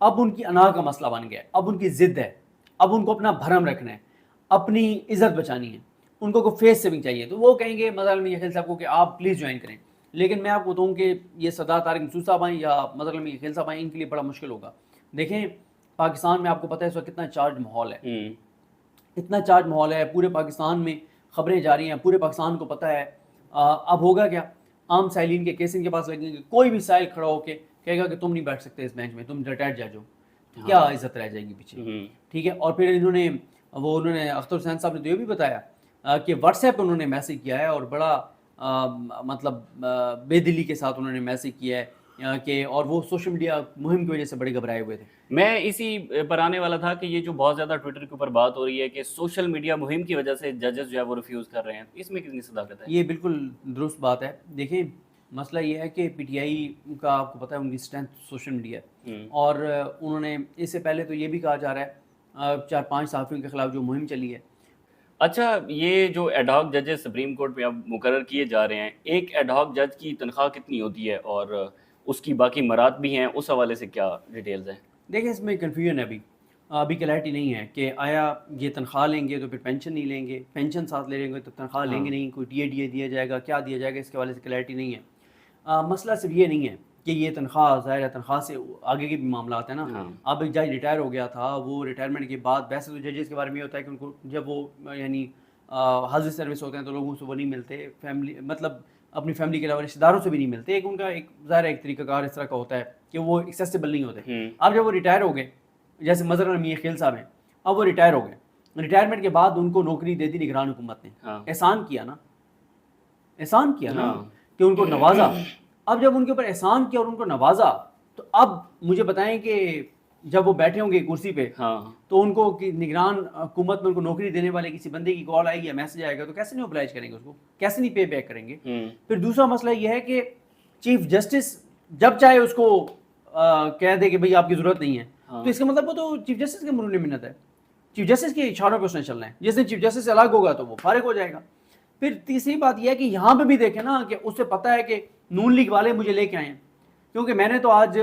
اب ان کی انا کا مسئلہ بن گیا ہے، اب ان کی ضد ہے، اب ان کو اپنا بھرم رکھنا ہے، اپنی عزت بچانی ہے، ان کو فیس سیونگ چاہیے، تو وہ کہیں گے مظہر علمی خیل صاحب کو کہ آپ پلیز جوائن کریں. لیکن میں آپ کو بتاؤں کہ یہ سردار طارق مسعود صاحب آئیں یا مظہر علمی خیل صاحب آئیں، ان کے لیے بڑا مشکل ہوگا. دیکھیں پاکستان میں آپ کو پتہ ہے اس وقت کتنا چارج ماحول ہے، اتنا چارج ماحول ہے، پورے پاکستان میں خبریں جاری ہیں، پورے پاکستان کو پتہ ہے. اب ہوگا کیا، عام سائلین کے کیس ان کے پاس لگیں گے، کوئی بھی سائل کھڑا ہو کے کہے گا کہ تم نہیں بیٹھ سکتے اس بینچ میں، تم ریٹائرڈ جج ہو، کیا عزت رہ جائے گی پیچھے. ٹھیک ہے. اور پھر انہوں نے اختر حسین صاحب نے تو یہ بھی بتایا کہ واٹس ایپ پہ انہوں نے میسج کیا ہے اور بڑا مطلب بے دلی کے ساتھ انہوں نے میسج کیا ہے کہ، اور وہ سوشل میڈیا مہم کی وجہ سے بڑے گھبرائے ہوئے تھے. میں اسی پر آنے والا تھا کہ یہ جو بہت زیادہ ٹویٹر کے اوپر بات ہو رہی ہے کہ سوشل میڈیا مہم کی وجہ سے ججز جو ہے وہ ریفیوز کر رہے ہیں، اس میں کتنی صداقت ہے؟ یہ بالکل درست بات ہے. دیکھیں مسئلہ یہ ہے کہ پی ٹی آئی کا آپ کو پتہ ہے ان کی اسٹرینتھ سوشل میڈیا ہے، اور انہوں نے اس سے پہلے تو یہ بھی کہا جا رہا ہے 4-5 صحافیوں کے خلاف جو مہم چلی ہے. اچھا، یہ جو ایڈ ہاک ججز سپریم کورٹ پہ اب مقرر کیے جا رہے ہیں، ایک ایڈ ہاک جج کی تنخواہ کتنی ہوتی ہے اور اس کی باقی مراد بھی ہیں، اس حوالے سے کیا ڈیٹیلز ہیں؟ دیکھیں اس میں کنفیوژن ہے، ابھی کلیئرٹی نہیں ہے کہ آیا یہ تنخواہ لیں گے تو پھر پینشن نہیں لیں گے، پینشن ساتھ لے لیں گے تو تنخواہ لیں گے نہیں، کوئی ٹی اے ڈی اے دیا جائے گا، کیا دیا جائے گا، اس کے حوالے سے کلیئرٹی نہیں ہے. مسئلہ صرف یہ نہیں ہے کہ یہ تنخواہ، ظاہر ہے تنخواہ سے آگے کے بھی معاملات ہیں نا. اب ایک جج ریٹائر ہو گیا تھا، وہ ریٹائرمنٹ کے بعد ویسے تو ججز کے بارے میں یہ ہوتا ہے کہ ان کو جب وہ یعنی حاضر سروس ہوتے ہیں تو لوگوں سے وہ نہیں ملتے، فیملی مطلب اپنی فیملی کے علاوہ رشتہ داروں سے بھی نہیں ملتے. ایک ان کا ایک ظاہر ایک طریقہ کار اس طرح کا ہوتا ہے کہ وہ ایکسیسیبل نہیں ہوتے. اب جب وہ ریٹائر ہو گئے، جیسے مظہر علمی خیل صاحب ہیں، اب وہ ریٹائر ہو گئے، ریٹائرمنٹ کے بعد ان کو نوکری دے دی نگران حکومت نے. احسان کیا نا کہ ان کو نوازا. اب جب ان کے اوپر احسان کیا اور ان کو نوازا، تو اب مجھے بتائیں کہ جب وہ بیٹھے ہوں گے کرسی پہ تو ان کو نگران حکومت میں ان کو نوکری دینے والے کسی بندے کی کال آئے گی یا میسج آئے گا تو کیسے نہیں اوبلائج کریں گے اس کو، کیسے نہیں پے بیک کریں گے. پھر دوسرا مسئلہ یہ ہے کہ چیف جسٹس جب چاہے اس کو کہہ دے کہ بھئی آپ کی ضرورت نہیں ہے، تو اس کا مطلب وہ تو چیف جسٹس کے مرہون منت ہے، چیف جسٹس کے اشاروں پہ اس نے چلنا ہے. جس دن چیف جسٹس سے الگ ہوگا تو وہ فارغ ہو جائے گا. پھر تیسری بات یہ ہے کہ یہاں پہ بھی دیکھیں نا کہ اسے پتہ ہے کہ نون لیگ والے مجھے لے کے آئے ہیں، کیونکہ میں نے تو آج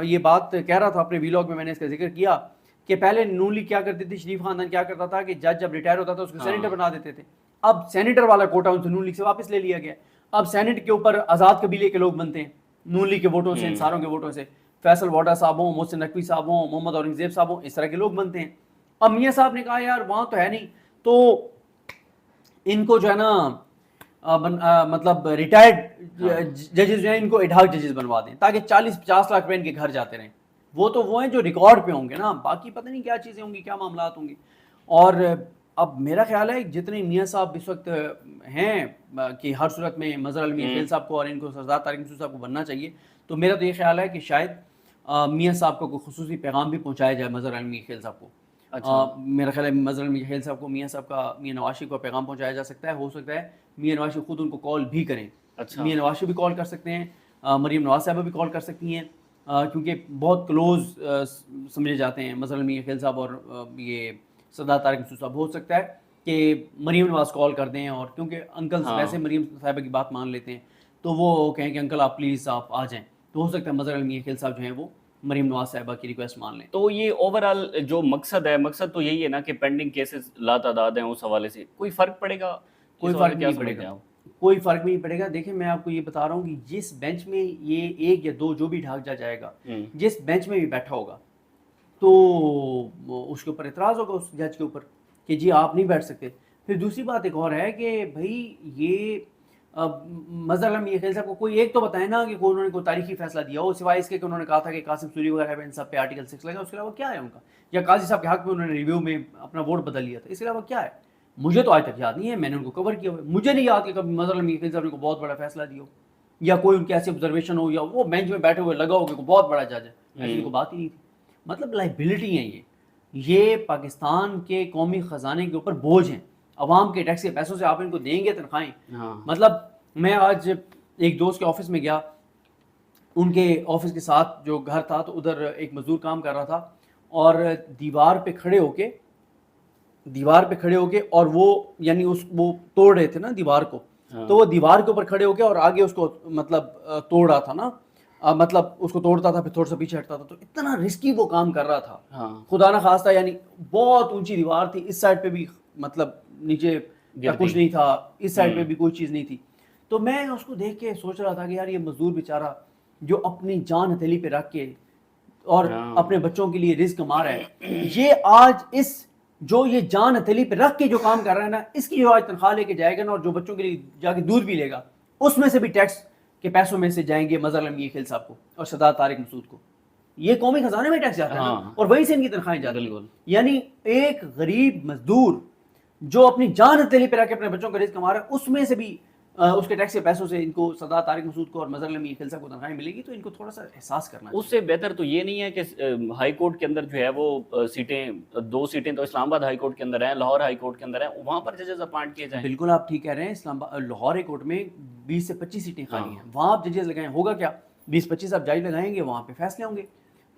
یہ بات کہہ رہا تھا اپنے ویلاگ میں نے اس کا ذکر کیا کہ پہلے نون لیگ کیا کرتی تھی، شریف خاندان کیا کرتا تھا کہ جج جب ریٹائر ہوتا تھا اس کو سینیٹر بنا دیتے تھے. اب سینیٹر والا کوٹا ان سے نون لیگ سے واپس لے لیا گیا. اب سینیٹ کے اوپر آزاد قبیلے کے لوگ بنتے ہیں نون لیگ کے ووٹوں سے، انصاروں کے ووٹوں سے. فیصل واڈا صاحب ہوں، محسن نقوی صاحب ہوں، محمد اورنگزیب صاحب ہوں، اس طرح کے لوگ بنتے ہیں. اب میاں صاحب نے کہا یار وہاں تو ہے نہیں، تو ان کو جو ہے نا مطلب ریٹائرڈ ججز جو ہیں ان کو ایڈ ہاک ججز بنوا دیں تاکہ 40-50 لاکھ روپے ان کے گھر جاتے رہیں. وہ تو وہ ہیں جو ریکارڈ پہ ہوں گے نا، باقی پتہ نہیں کیا چیزیں ہوں گی، کیا معاملات ہوں گے. اور اب میرا خیال ہے جتنے میاں صاحب اس وقت ہیں کہ ہر صورت میں مظہر علمی خیل صاحب کو اور ان کو سردار طارق مسعود صاحب کو بننا چاہیے، تو میرا تو یہ خیال ہے کہ شاید میاں صاحب کو کوئی خصوصی پیغام بھی پہنچایا جائے مظہر علمی خیل صاحب کو. میرا خیال ہے مظہر علمی خیل صاحب کو میاں صاحب کا، میاں نواز شریف کو پیغام پہنچایا جا سکتا ہے. ہو سکتا ہے میاں نواز شریف خود ان کو کال بھی کریں. میاں نواز شریف بھی کال کر سکتے ہیں، مریم نواز صاحبہ بھی کال کر سکتی ہیں، کیونکہ بہت کلوز سمجھے جاتے ہیں مظہر علمی خیل صاحب اور یہ سردار طارق مسعود صاحب. ہو سکتا ہے کہ مریم نواز کال کر دیں، اور کیونکہ انکل ویسے مریم صاحبہ کی بات مان لیتے ہیں تو وہ کہیں کہ انکل آپ پلیز آپ آ جائیں. تو ہو سکتا ہے مظہر علمی خیل صاحب جو ہیں وہ مریم نواز صاحبہ کی ریکویسٹ مان لیں. تو یہ اوورآل جو مقصد ہے، مقصد تو یہی ہے نا کہ پینڈنگ کیسز لاتعداد ہیں، اس حوالے سے کوئی فرق پڑے گا؟ کوئی فرق نہیں پڑے گا، کوئی فرق نہیں پڑے گا. دیکھیں میں آپ کو یہ بتا رہا ہوں کہ جس بینچ میں یہ ایک یا دو جو بھی ڈھاک جا جائے گا، جس بینچ میں بھی بیٹھا ہوگا تو اس کے اوپر اعتراض ہوگا اس جج کے اوپر کہ جی آپ نہیں بیٹھ سکتے. پھر دوسری بات ایک اور ہے کہ بھائی یہ مظہر علمی خیل صاحب کو کوئی ایک تو بتائیں نا کہ انہوں نے کوئی تاریخی فیصلہ دیا ہو، سوائے اس کے کہ انہوں نے کہا تھا کہ قاسم سوری وغیرہ پہ ان سب پہ آرٹیکل 6 لگا، اس کے علاوہ کیا ہے ان کا؟ یا قاضی صاحب کے حق میں انہوں نے ریویو میں اپنا ووٹ بدل لیا تھا، اس کے علاوہ کیا ہے؟ مجھے تو آج تک یاد نہیں ہے، میں نے ان کو کور کیا ہوا ہے، مجھے نہیں یاد کہ کبھی مظہر علمی خیل صاحب نے کوئی بہت بڑا فیصلہ دیا ہو یا کوئی ان کی ایسی آبزرویشن ہو یا وہ بینچ میں بیٹھے ہوئے لگا ہو کہ کوئی بہت بڑا جج ہے. ایسی کوئی بات ہی نہیں تھی. مطلب لائبلٹی ہیں یہ پاکستان کے قومی خزانے کے اوپر بوجھ ہیں، عوام کے ٹیکس کے پیسوں سے آپ ان کو دیں گے تنخواہیں. مطلب میں آج ایک دوست کے آفس میں گیا، ان کے آفس کے ساتھ جو گھر تھا تو ادھر ایک مزدور کام کر رہا تھا اور دیوار پہ کھڑے ہو کے اور وہ یعنی وہ توڑ رہے تھے نا دیوار کو، تو وہ دیوار کے اوپر کھڑے ہو کے اور آگے اس کو مطلب توڑ رہا تھا نا. مطلب اس کو توڑتا تھا پھر تھوڑا سا پیچھے ہٹتا تھا، تو اتنا رسکی وہ کام کر رہا تھا، ہاں خدا نہ خواستہ یعنی بہت اونچی دیوار تھی، اس سائڈ پہ بھی مطلب نیچے کا کچھ نہیں تھا، اس سائڈ پہ بھی کوئی چیز نہیں تھی. تو میں اس کو دیکھ کے سوچ رہا تھا کہ یار یہ مزدور بیچارہ جو اپنی جان ہتھیلی پہ رکھ کے اور اپنے بچوں کے لیے رزق کما رہا ہے، یہ آج اس جو یہ جان ہتھیلی پہ رکھ کے جو کام کر رہا ہے نا، اس کی جو آج تنخواہ لے کے جائے گا نا، اور جو بچوں کے لیے جا کے دودھ بھی لے گا، اس میں سے بھی ٹیکس کے پیسوں میں سے جائیں گے مظہر علم خیل صاحب کو اور سردار طارق مسعود کو. یہ قومی خزانے میں ٹیکس جاتا ہے نا، اور وہیں سے ان کی تنخواہیں جاتی ہیں. یعنی ایک غریب مزدور جو اپنی جان ہتھیلی پہ رکھ کے اپنے بچوں کا رزق کما رہا ہے، اس میں سے بھی اس کے ٹیکس کے پیسوں سے ان کو سردار طارق مسعود کو اور مظہر علم خیل صاحب کو تنخواہیں ملے گی. تو ان کو تھوڑا سا احساس کرنا اس سے بہتر تو یہ نہیں ہے کہ ہائی کورٹ کے اندر جو ہے وہ سیٹیں 2 سیٹیں تو اسلام آباد ہائی کورٹ کے اندر ہیں، لاہور ہائی کورٹ کے اندر ہیں، وہاں پر ججز اپائنٹ کیے جائیں. بالکل آپ ٹھیک کہہ رہے ہیں. اسلام آباد لاہور ہائی کورٹ میں 20 سے 25 سیٹیں خالی ہیں، وہاں آپ ججز لگائیں. ہوگا کیا 20-25 آپ جج لگائیں گے، وہاں پہ فیصلے ہوں گے.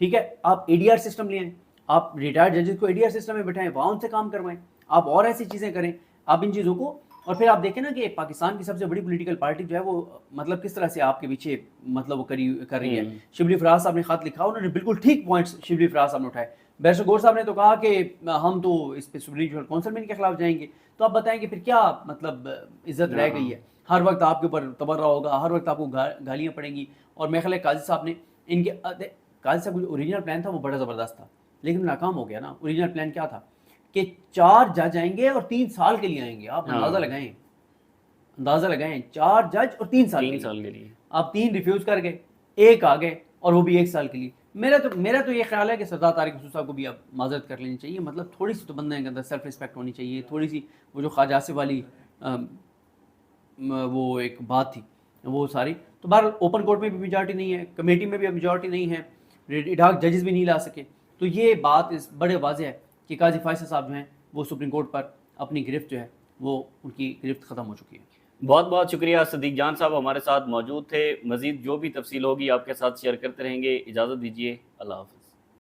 ٹھیک ہے، آپ اے ڈی آر سسٹم لیں، آپ ریٹائرڈ ججز کو اے ڈی آر سسٹم میں بٹھائیں، وہاں ان سے کام کروائیں. آپ اور ایسی چیزیں کریں، آپ ان چیزوں کو. اور پھر آپ دیکھیں نا کہ پاکستان کی سب سے بڑی پولیٹیکل پارٹی جو ہے وہ مطلب کس طرح سے آپ کے پیچھے مطلب وہ کر رہی ہے. شبلی فراز صاحب نے خط لکھا، انہوں نے بالکل ٹھیک پوائنٹس شبلی فراز صاحب نے اٹھائے. بیرسٹر گور صاحب نے تو کہا کہ ہم تو اس پہ سپریم جوڈیشل کونسل میں ان کے خلاف جائیں گے. تو آپ بتائیں کہ پھر کیا مطلب عزت رہ گئی ہے؟ ہر وقت آپ کے اوپر تبرہ ہوگا، ہر وقت آپ کو گالیاں پڑیں گی. اور میرے خیال ہے قاضی صاحب نے ان کے قاضی صاحب کا جو اوریجنل پلان تھا وہ بڑا زبردست تھا، لیکن ناکام ہو گیا نا. اوریجنل پلان کیا تھا کہ 4 جج آئیں گے اور 3 سال کے لیے آئیں گے. آپ اندازہ لگائیں 4 جج اور 3 سال کے لیے. آپ 3 ریفیوز کر گئے، 1 آ گئے اور وہ بھی 1 سال کے لیے. میرا تو یہ خیال ہے کہ سردار طارق مسعود صاحب کو بھی اب معذرت کر لینی چاہیے. مطلب تھوڑی سی تو بندے کے اندر سیلف رسپیکٹ ہونی چاہیے، تھوڑی سی وہ جو خواجہ آصف والی وہ ایک بات تھی وہ ساری. تو بہرحال اوپن کورٹ میں بھی میجارٹی نہیں ہے، کمیٹی میں بھی اب میجارٹی نہیں ہے، ایڈاک ججز بھی نہیں لا سکے. تو یہ بات اس بڑے واضح ہے کہ قاضی فیصل صاحب جو ہیں وہ سپریم کورٹ پر اپنی گرفت جو ہے وہ ان کی گرفت ختم ہو چکی ہے. بہت بہت شکریہ صدیق جان صاحب ہمارے ساتھ موجود تھے. مزید جو بھی تفصیل ہوگی آپ کے ساتھ شیئر کرتے رہیں گے. اجازت دیجیے، اللہ حافظ.